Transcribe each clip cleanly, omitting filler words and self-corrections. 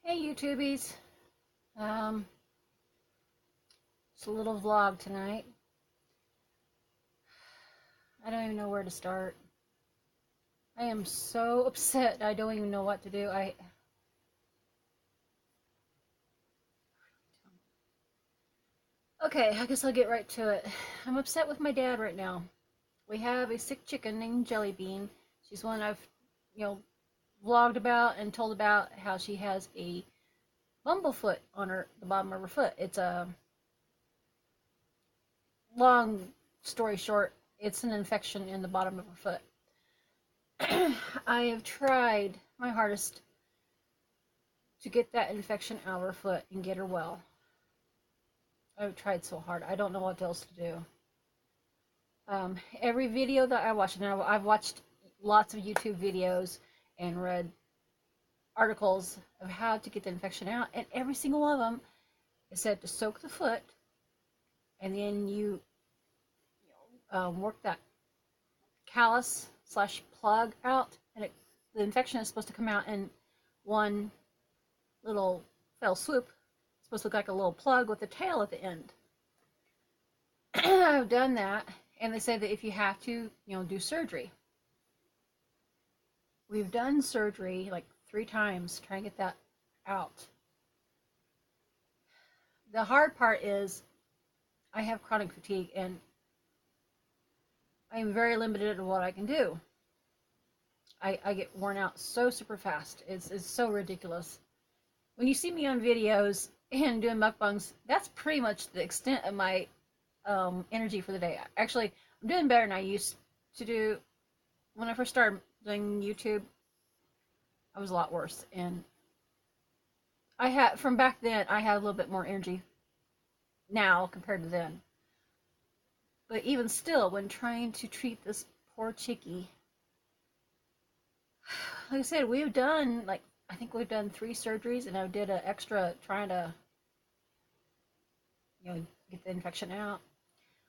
Hey YouTubies, um, it's a little vlog tonight. I don't even know where to start. I am so upset. I don't even know what to do. Okay, I guess I'll get right to it. I'm upset with my dad right now. We have a sick chicken named Jelly Bean. She's one I've, you know, vlogged about and told about how she has a bumblefoot on the bottom of her foot. It's a long story short. It's an infection in the bottom of her foot. I have tried my hardest to get that infection out of her foot and get her well. I've tried so hard. I don't know what else to do. Every video that I watch, and I've watched lots of YouTube videos and read articles of how to get the infection out, and every single one of them is said to soak the foot, and then you work that callus slash plug out, and the infection is supposed to come out in one little fell swoop. It's supposed to look like a little plug with a tail at the end. I've done that, and they say that if you have to, do surgery. We've done surgery like 3 times trying to get that out. The hard part is I have chronic fatigue, and I am very limited in what I can do. I get worn out so super fast. It's so ridiculous. When you see me on videos and doing mukbangs, that's pretty much the extent of my energy for the day. Actually, I'm doing better than I used to do. When I first started doing YouTube, I was a lot worse, and from back then I had a little bit more energy now compared to then. But even still, when trying to treat this poor chickie, like I said, we've done I think we've done 3 surgeries, and I did an extra trying to get the infection out.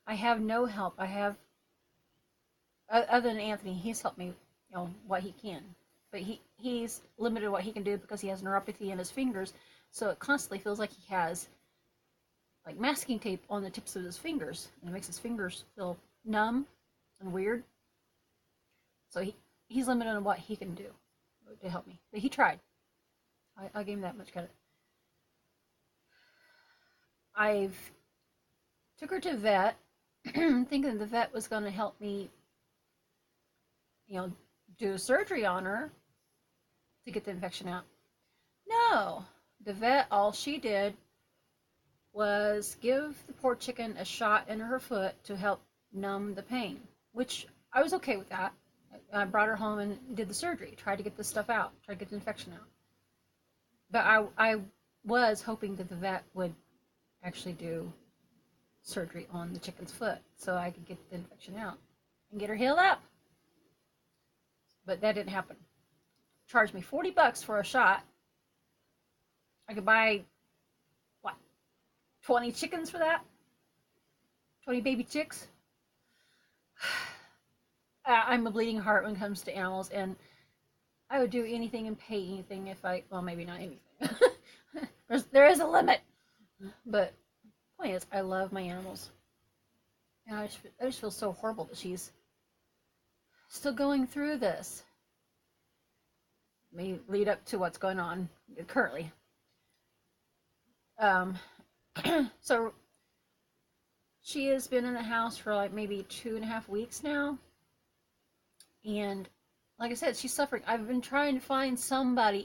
I have no help. I have, other than Anthony, he's helped me, what he can. But he's limited what he can do because he has neuropathy in his fingers, so it constantly feels like he has like masking tape on the tips of his fingers, and it makes his fingers feel numb and weird. So he's limited on what he can do to help me. But he tried. I'll give him that much credit. I've took her to the vet, thinking the vet was going to help me, do a surgery on her to get the infection out. No, the vet, all she did was give the poor chicken a shot in her foot to help numb the pain, which I was okay with that. I brought her home and did the surgery, tried to get this stuff out, tried to get the infection out. But I was hoping that the vet would actually do surgery on the chicken's foot so I could get the infection out and get her healed up. But that didn't happen. Charged me $40 for a shot. I could buy, 20 chickens for that? 20 baby chicks? I'm a bleeding heart when it comes to animals, and I would do anything and pay anything if well, maybe not anything. there is a limit. But the point is, I love my animals. And I just feel so horrible that she's still going through this. May lead up to what's going on currently. So she has been in the house for like maybe 2.5 weeks now. And like I said, she's suffering. I've been trying to find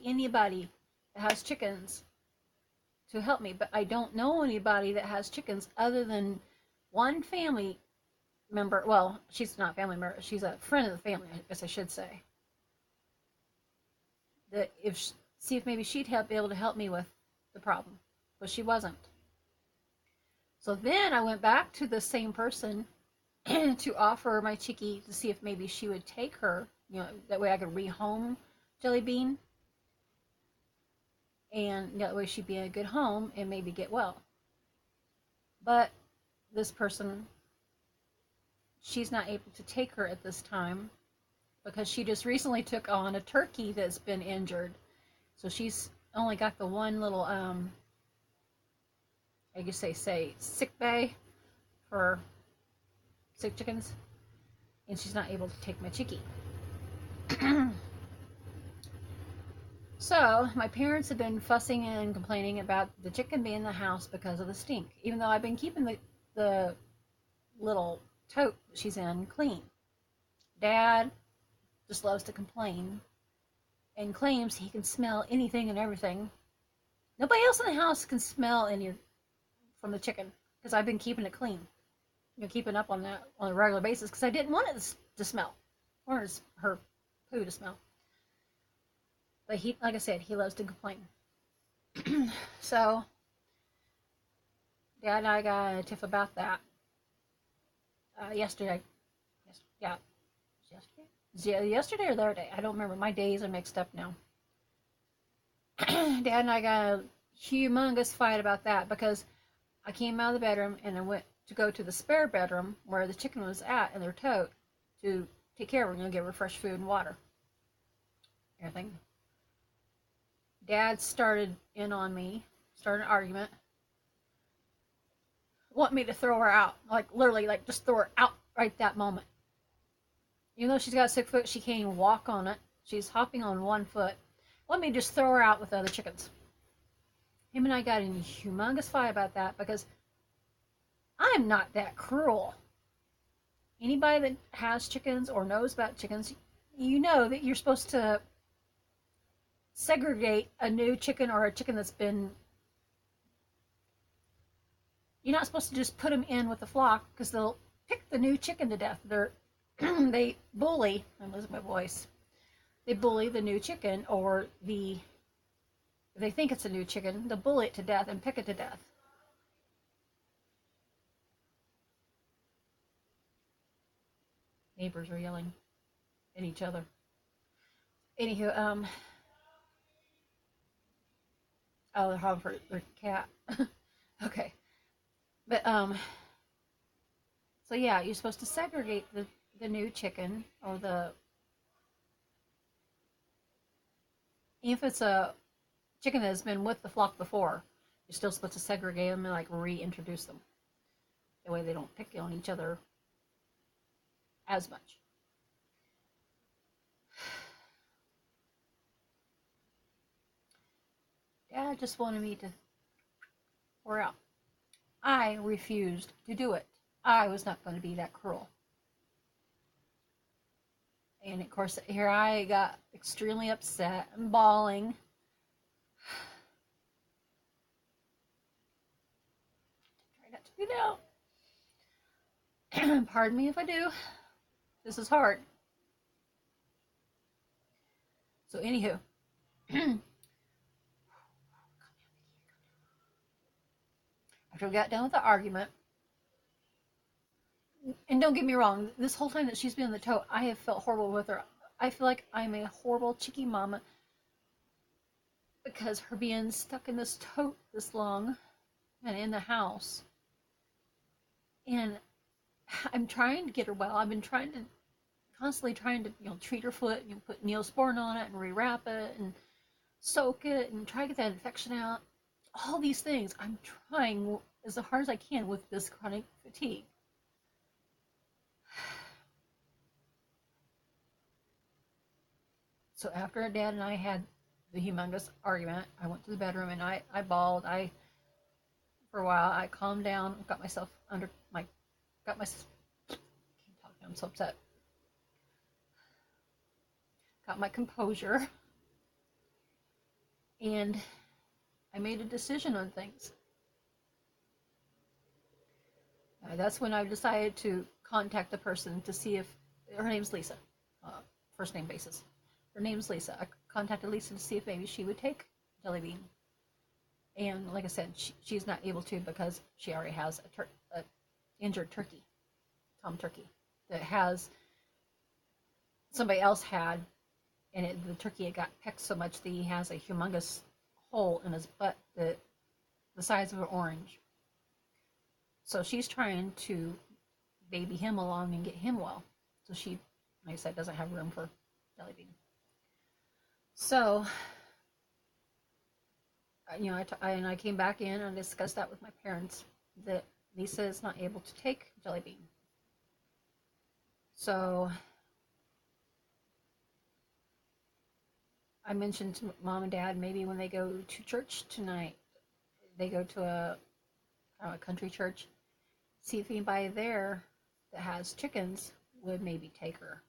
anybody that has chickens to help me, but I don't know anybody that has chickens other than one family member. Well, she's not a family member. She's a friend of the family, I guess I should say. That see if maybe she'd be able to help me with the problem, but she wasn't. So then I went back to the same person to offer my chickie to see if maybe she would take her, that way I could rehome Jelly Bean, and that way she'd be in a good home and maybe get well. But this person, she's not able to take her at this time because she just recently took on a turkey that's been injured. So she's only got the one little I guess they say sick bay for sick chickens, and she's not able to take my chickie. So my parents have been fussing and complaining about the chicken being in the house because of the stink, even though I've been keeping the little tote that she's in clean. Dad just loves to complain and claims he can smell anything and everything. Nobody else in the house can smell any from the chicken because I've been keeping it clean. Keeping up on that on a regular basis because I didn't want it to smell, or her poo to smell. But he, like I said, he loves to complain. So, Dad and I got a tiff about that yesterday. Yeah, yesterday or the other day. I don't remember. My days are mixed up now. Dad and I got a humongous fight about that because I came out of the bedroom and I went to go to the spare bedroom where the chicken was at in their tote to take care of her, give her fresh food and water. Everything. Dad started in on me, started an argument, want me to throw her out, like literally, like just throw her out right that moment. Even though she's got a sick foot, she can't even walk on it. She's hopping on one foot. Want me to just throw her out with the other chickens. Him and I got in a humongous fight about that because I'm not that cruel. Anybody that has chickens or knows about chickens, you know that you're supposed to segregate a new chicken or a chicken that's been... You're not supposed to just put them in with the flock because they'll pick the new chicken to death. They bully, I'm losing my voice, they bully the new chicken, or if they think it's a new chicken, they'll bully it to death and pick it to death. Neighbors are yelling at each other. Anywho, oh, they're home for their cat. Okay. But, so yeah, you're supposed to segregate the new chicken, or if it's a chicken that has been with the flock before, you're still supposed to segregate them and like reintroduce them. That way they don't pick on each other as much. Dad just wanted me to pour out. I refused to do it. I was not going to be that cruel. And of course, here I got extremely upset and bawling. Try not to do that. Pardon me if I do. This is hard. So, anywho. After we got done with the argument, and don't get me wrong, this whole time that she's been in the tote, I have felt horrible with her. I feel like I'm a horrible chickie mama because her being stuck in this tote this long and in the house. And I'm trying to get her well. I've been constantly trying to, treat her foot, put Neosporin on it and rewrap it and soak it and try to get that infection out. All these things I'm trying as hard as I can with this chronic fatigue. So after Dad and I had the humongous argument, I went to the bedroom and I bawled. For a while, I calmed down, got myself can't talk, I'm so upset. Got my composure. And I made a decision on things. That's when I decided to contact the person to see if, her name's Lisa, first name basis. Her name's Lisa. I contacted Lisa to see if maybe she would take Jelly Bean. And like I said, she's not able to because she already has a injured turkey, tom turkey, that has somebody else had, and the turkey had got pecked so much that he has a humongous hole in his butt the size of an orange. So she's trying to baby him along and get him well. So she, like I said, doesn't have room for Jelly Bean. So and I came back in and discussed that with my parents, that Lisa is not able to take Jelly Bean. So I mentioned to Mom and Dad, maybe when they go to church tonight, they go to a country church, see if anybody there that has chickens would maybe take her,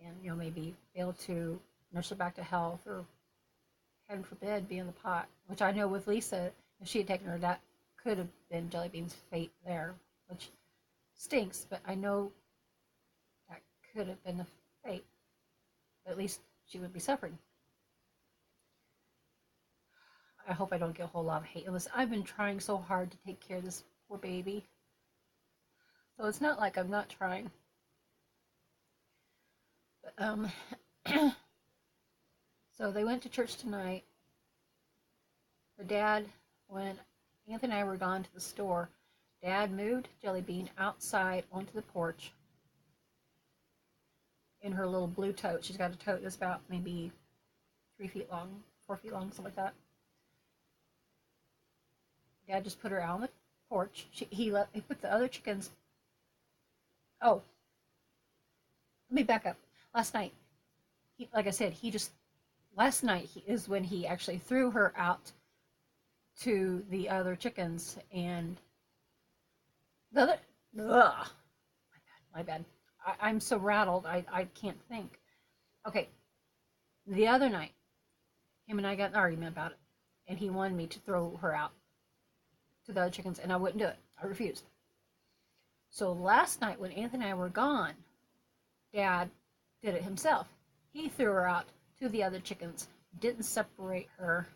and maybe be able to nurse her back to health, or heaven forbid be in the pot. Which I know with Lisa, if she had taken her, that could have been Jelly Bean's fate there, which stinks. But I know that could have been the fate. At least she would be suffering. I hope I don't get a whole lot of hate. Listen, I've been trying so hard to take care of this poor baby, so it's not like I'm not trying. But, so they went to church tonight. Her dad, when Anthony and I were gone to the store, Dad moved Jelly Bean outside onto the porch in her little blue tote. She's got a tote that's about maybe 3 feet long, 4 feet long, something like that. Dad just put her out on the porch. He put the other chickens. Oh, let me back up. Last night, like I said, last night is when he actually threw her out to the other chickens, and the other, ugh, my bad. I'm so rattled, I can't think. Okay, the other night, him and I got an argument about it, and he wanted me to throw her out to the other chickens, and I wouldn't do it. I refused. So last night, when Anthony and I were gone, Dad did it himself. He threw her out to the other chickens, didn't separate her,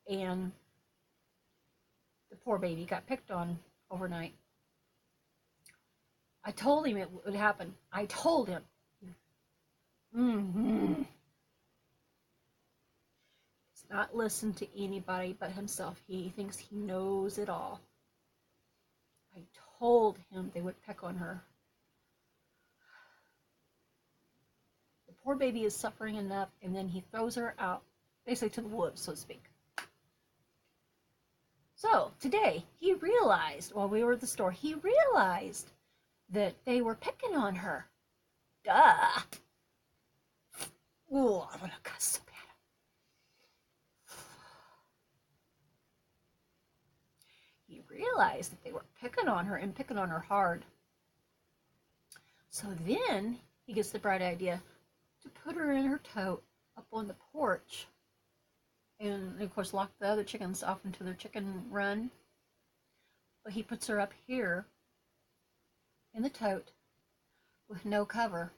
and the poor baby got picked on overnight. I told him it would happen. I told him. Mm-hmm. He's not listen to anybody but himself. He thinks he knows it all. I told him they would peck on her. The poor baby is suffering enough, and then he throws her out, basically to the wolves, so to speak. So today, he realized, while we were at the store, he realized that they were picking on her. Duh. Ooh, I'm gonna cuss so bad. He realized that they were picking on her, and picking on her hard. So then he gets the bright idea to put her in her tote up on the porch, and of course lock the other chickens off into their chicken run. But he puts her up here in the tote with no cover.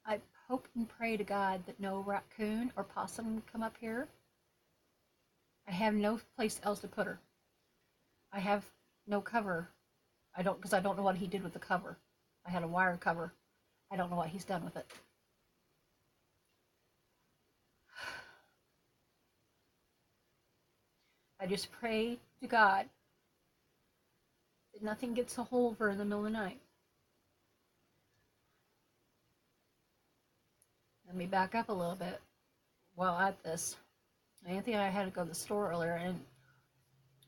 I hope and pray to God that no raccoon or possum come up here. I have no place else to put her. I have no cover. Because I don't know what he did with the cover. I had a wire cover. I don't know what he's done with it. I just pray to God that nothing gets a hold of her in the middle of the night. Let me back up a little bit while at this. Anthony and I had to go to the store earlier, and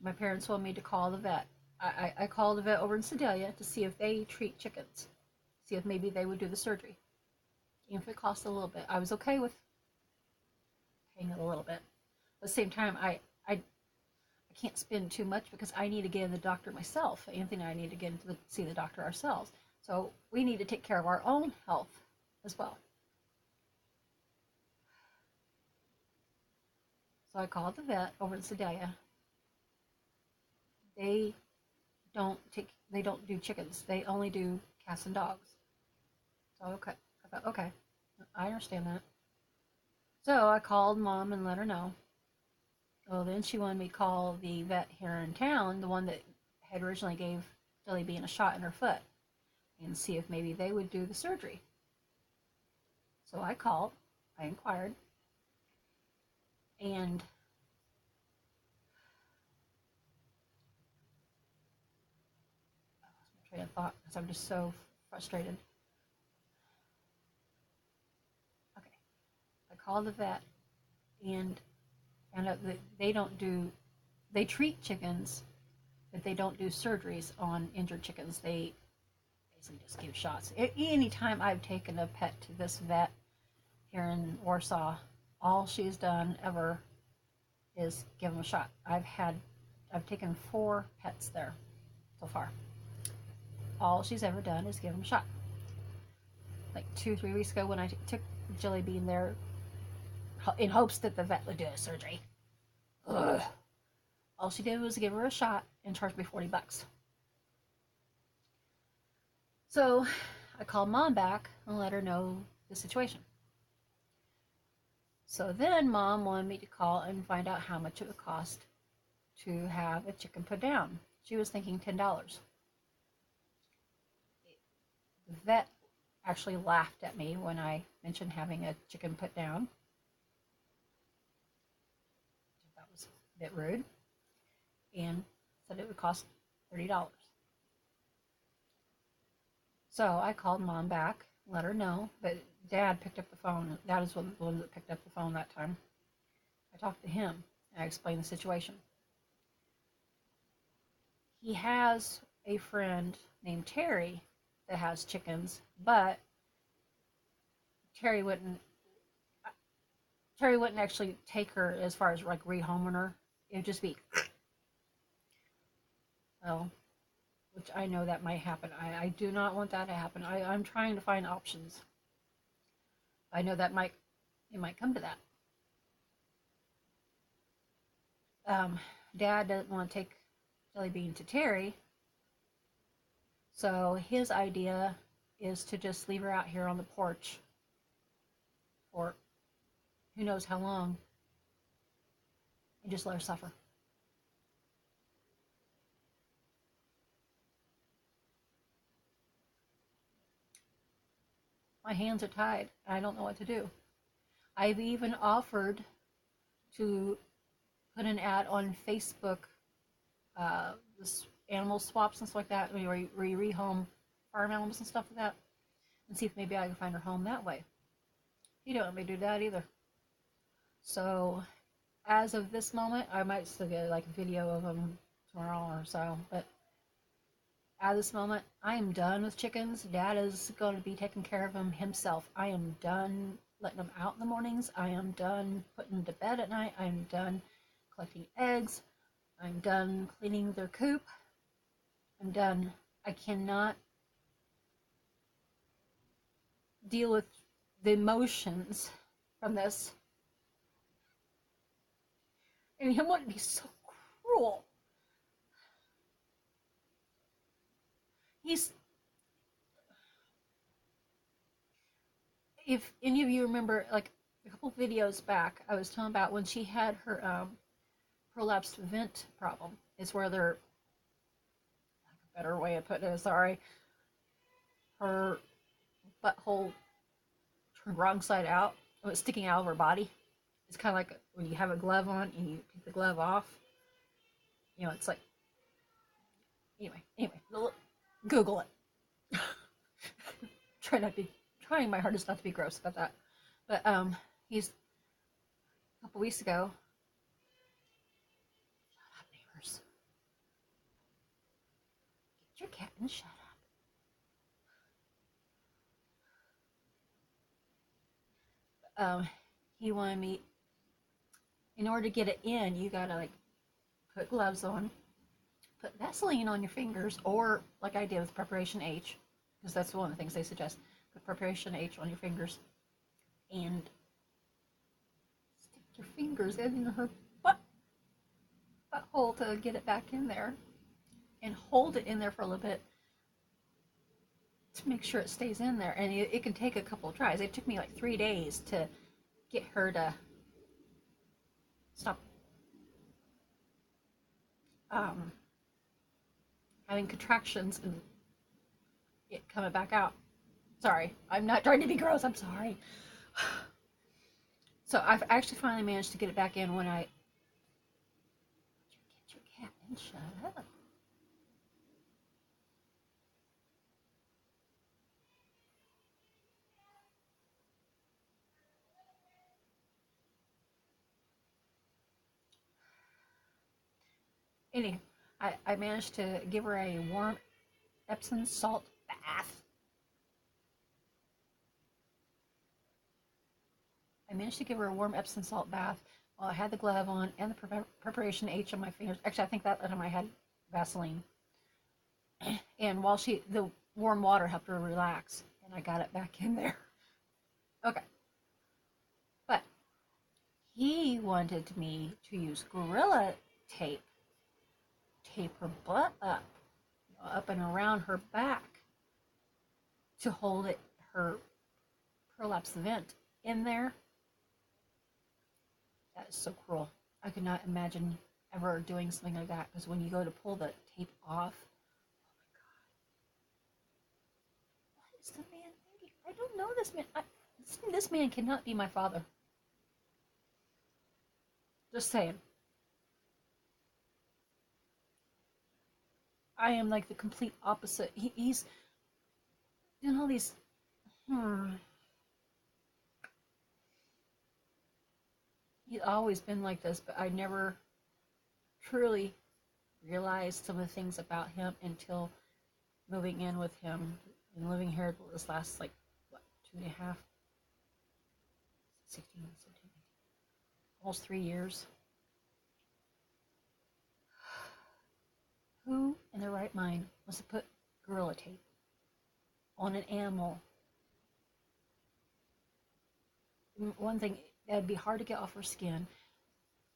my parents told me to call the vet. I called the vet over in Sedalia to see if they treat chickens, see if maybe they would do the surgery, even if it cost a little bit. I was okay with paying it a little bit. At the same time, I can't spend too much because I need to get in the doctor myself. Anthony and I need to get see the doctor ourselves. So we need to take care of our own health as well. So I called the vet over in Sedalia. They don't do chickens. They only do cats and dogs. So okay. I thought, okay, I understand that. So I called Mom and let her know. Well, then she wanted me to call the vet here in town, the one that had originally gave Jelly Bean a shot in her foot, and see if maybe they would do the surgery. So I called. I inquired. And I lost my train of thought because I'm just so frustrated. called the vet and found out that they treat chickens, but they don't do surgeries on injured chickens. They basically just give shots. Anytime I've taken a pet to this vet here in Warsaw, all she's done ever is give them a shot. I've taken 4 pets there so far. All she's ever done is give them a shot. Like 2-3 weeks ago when I took Jelly Bean there in hopes that the vet would do a surgery. Ugh. All she did was give her a shot and charge me $40. So I called Mom back and let her know the situation. So then Mom wanted me to call and find out how much it would cost to have a chicken put down. She was thinking $10. The vet actually laughed at me when I mentioned having a chicken put down. That was a bit rude. And said it would cost $30. So I called Mom back, let her know, but Dad picked up the phone. Dad is the one that picked up the phone that time. I talked to him and I explained the situation. He has a friend named Terry that has chickens, but Terry wouldn't actually take her as far as like rehoming her. It would just be, well, which I know that might happen. I do not want that to happen. I'm trying to find options. I know that it might come to that. Dad doesn't want to take Jelly Bean to Terry, so his idea is to just leave her out here on the porch for who knows how long and just let her suffer. My hands are tied. I don't know what to do. I've even offered to put an ad on Facebook, this animal swaps and stuff like that, where you rehome farm animals and stuff like that, and see if maybe I can find her home that way. He don't let me do that either. So, as of this moment, I might still get like a video of them tomorrow or so, but at this moment, I am done with chickens. Dad is going to be taking care of them himself. I am done letting them out in the mornings. I am done putting them to bed at night. I am done collecting eggs. I'm done cleaning their coop. I'm done. I cannot deal with the emotions from this. And him wanting to be so cruel. If any of you remember, like a couple videos back, I was talking about when she had her prolapsed vent problem. It's where they're, like a better way of putting it, sorry, her butthole turned wrong side out. It was sticking out of her body. It's kind of like when you have a glove on and you take the glove off. You know, it's like, anyway, Google it. Trying my hardest not to be gross about that. But he's a couple weeks ago. Shut up, neighbors. Get your cat and shut up. He wanted me, in order to get it in, you gotta like put gloves on, put Vaseline on your fingers, or like I did with Preparation H, because that's one of the things they suggest. Put Preparation H on your fingers and stick your fingers in her butthole to get it back in there, and hold it in there for a little bit to make sure it stays in there. And it can take a couple of tries. It took me like 3 days to get her to stop having contractions and it coming back out. Sorry, I'm not trying to be gross, I'm sorry. So I've actually finally managed to get it back in when I... Get your cat and shut up. Anyway, I managed to give her a warm Epsom salt bath. I managed to give her a warm Epsom salt bath while I had the glove on and the preparation H on my fingers. Actually, I think that time I had Vaseline. And while the warm water helped her relax, and I got it back in there. Okay. But he wanted me to use Gorilla tape her butt up and around her back to hold her prolapse vent in there. That is so cruel. I could not imagine ever doing something like that, because when you go to pull the tape off, oh my God. What is the man thinking? I don't know this man. This man cannot be my father. Just saying. I am like the complete opposite. He's doing all these. He's always been like this, but I never truly realized some of the things about him until moving in with him and living here this last, like, what, 2.5, 16, 17, almost 3 years. Who in their right mind wants to put Gorilla tape on an animal? One thing, that'd be hard to get off her skin.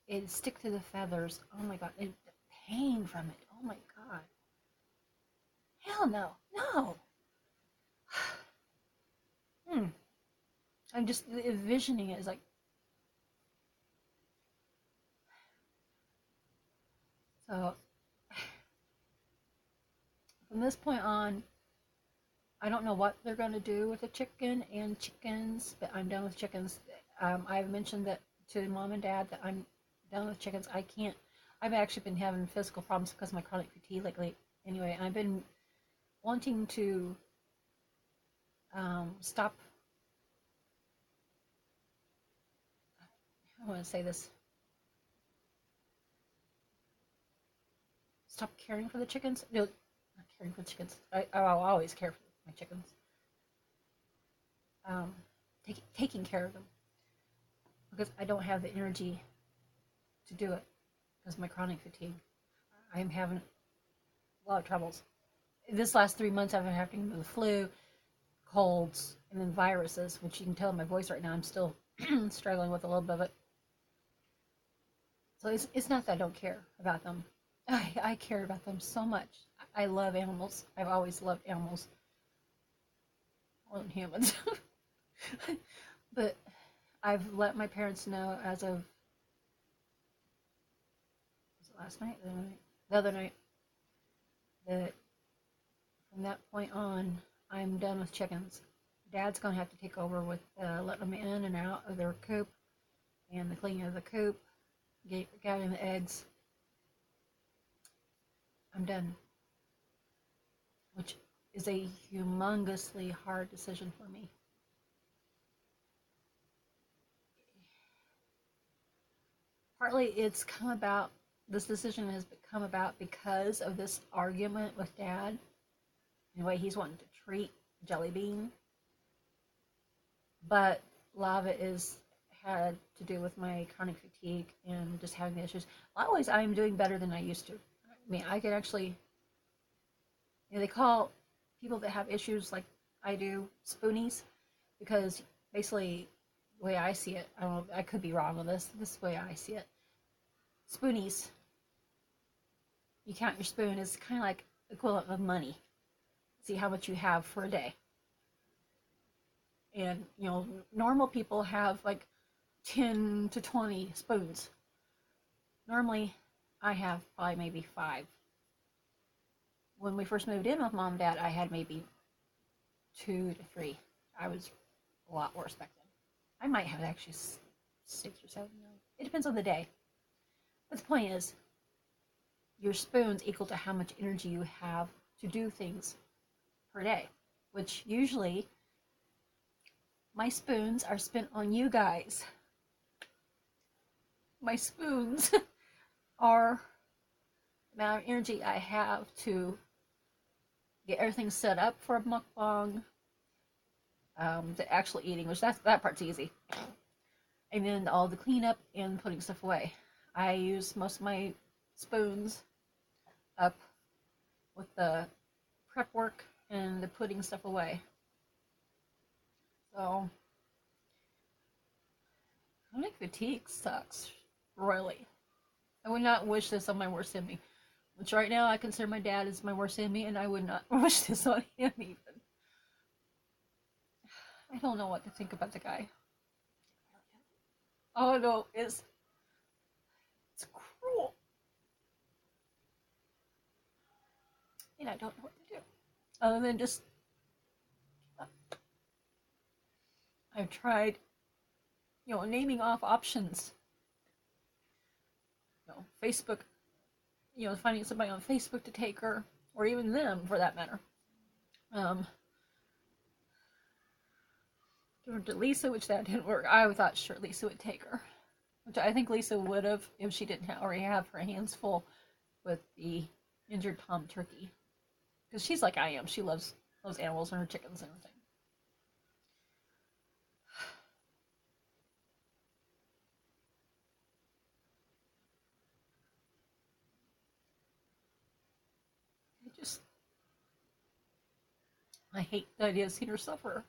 It'd stick to the feathers. Oh my God. And the pain from it. Oh my God. Hell no. No. I'm just envisioning it as like. So, from this point on, I don't know what they're going to do with the chicken and chickens, but I'm done with chickens. I've mentioned that to Mom and Dad that I'm done with chickens. I've actually been having physical problems because of my chronic fatigue lately. Anyway, I've been wanting to stop. I want to say this. Stop caring for the chickens. No, not caring for the chickens. I'll always care for my chickens. Taking care of them, because I don't have the energy to do it because of my chronic fatigue. I am having a lot of troubles. This last 3 months I've been having the flu, colds, and then viruses, which you can tell in my voice right now. I'm still struggling with a little bit of it. So it's not that I don't care about them. I care about them so much. I love animals. I've always loved animals more than humans. But I've let my parents know as of, was it last night? The other night, that from that point on, I'm done with chickens. Dad's going to have to take over with letting them in and out of their coop and the cleaning of the coop, gathering the eggs. I'm done. Which is a humongously hard decision for me. Partly it's come about, this decision has come about because of this argument with Dad, and the way he's wanting to treat Jelly Bean. But a lot of it had to do with my chronic fatigue and just having the issues. A lot of ways I'm doing better than I used to. I mean, I could actually, they call people that have issues like I do spoonies, because basically the way I see it, I don't know, I could be wrong with this is the way I see it. Spoonies, you count your spoon as kind of like equivalent of money. See how much you have for a day. And, normal people have like 10 to 20 spoons. Normally, I have probably maybe 5. When we first moved in with Mom and Dad, I had maybe 2 to 3. I was a lot worse back then. I might have actually 6 or 7. It depends on the day. But the point is, your spoons equal to how much energy you have to do things per day, which usually my spoons are spent on you guys. My spoons are amount of energy I have to get everything set up for a mukbang, the actual eating, which that part's easy, and then all the cleanup and putting stuff away. I use most of my spoons up with the prep work and the putting stuff away. So, I think fatigue sucks, really. I would not wish this on my worst enemy. Which right now I consider my dad as my worst enemy, and I would not wish this on him even. I don't know what to think about the guy. Oh no, it's cruel. And I don't know what to do. Other than just I've tried, naming off options. Facebook, finding somebody on Facebook to take her, or even them for that matter. Giving her to Lisa, which that didn't work. I thought sure Lisa would take her, which I think Lisa would have if she didn't already have her hands full with the injured Tom turkey. Because she's like I am. She loves animals and her chickens and everything. I hate the idea of seeing her suffer.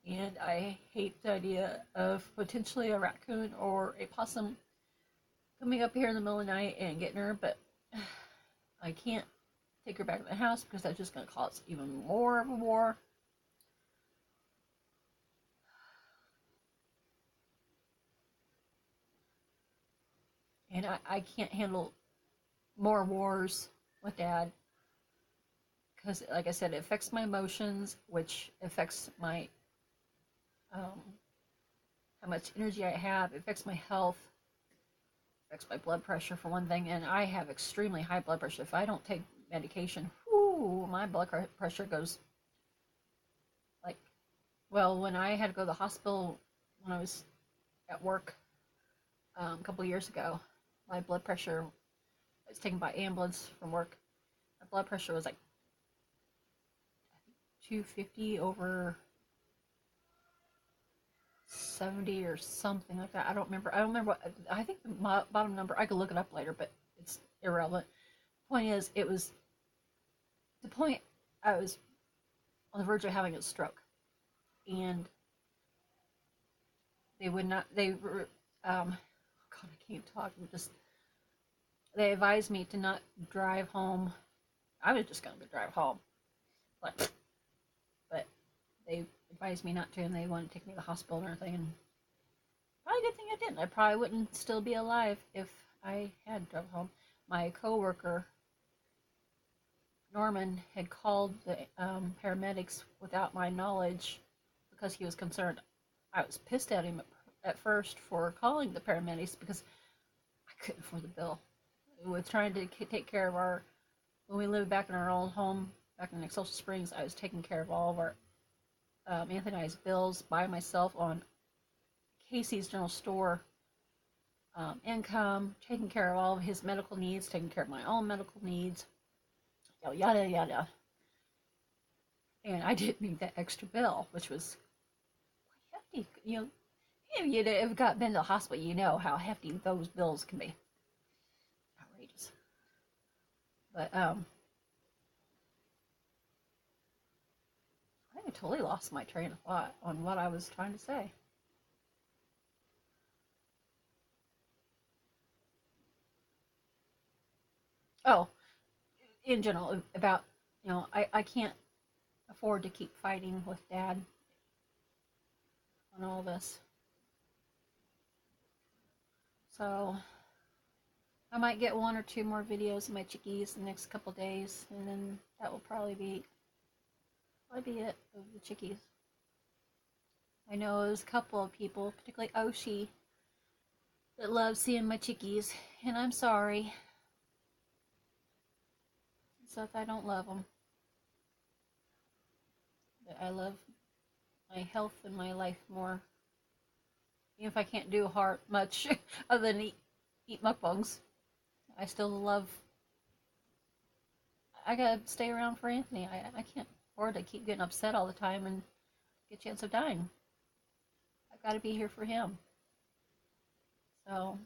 And I hate the idea of potentially a raccoon or a possum coming up here in the middle of the night and getting her, but I can't take her back to the house because that's just going to cause even more of a war. And I can't handle more wars with Dad because, like I said, it affects my emotions, which affects my how much energy I have. It affects my health. It affects my blood pressure for one thing, and I have extremely high blood pressure. If I don't take medication, my blood pressure goes like, well, when I had to go to the hospital when I was at work a couple of years ago, my blood pressure, I was taken by ambulance from work. My blood pressure was like 250 over 70 or something like that. I don't remember what, I think the bottom number, I could look it up later, but it's irrelevant. Point is, it was the point I was on the verge of having a stroke, and they would not, God, I can't talk, they advised me to not drive home. I was just going to drive home, but they advised me not to, and they wanted to take me to the hospital and everything, and probably a good thing I didn't. I probably wouldn't still be alive if I had drove home. My coworker Norman had called the paramedics without my knowledge because he was concerned. I was pissed at him at first for calling the paramedics because I couldn't afford the bill. With trying to take care of when we lived back in our old home back in Excelsior Springs, I was taking care of all of our Anthony and I's bills by myself on Casey's General Store income, taking care of all of his medical needs, taking care of my own medical needs, yada yada. And I didn't need that extra bill, which was quite hefty. If you have been to the hospital, you know how hefty those bills can be. Outrageous. But I totally lost my train of thought on what I was trying to say. Oh, in general, about, I can't afford to keep fighting with Dad on all this. So, I might get one or two more videos of my chickies in the next couple days, and then that will probably be it of the chickies. I know there's a couple of people, particularly Oshi, that love seeing my chickies, and I'm sorry. It's not that I don't love them. But I love my health and my life more. Even if I can't do much other than eat mukbangs, I still love I gotta stay around for Anthony. I can't afford to keep getting upset all the time and get a chance of dying. I've got to be here for him. So,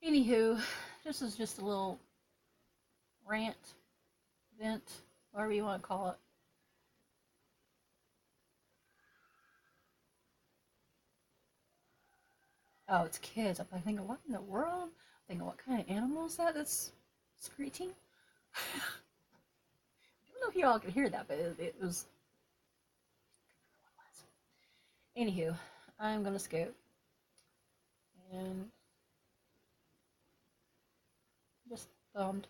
anywho, this is just a little rant, vent, whatever you want to call it. Oh, it's kids. I'm thinking, what in the world? I'm thinking, what kind of animal is that that's screeching? I don't know if you all could hear that, but it was. Anywho, I'm gonna scoot and just thumbed.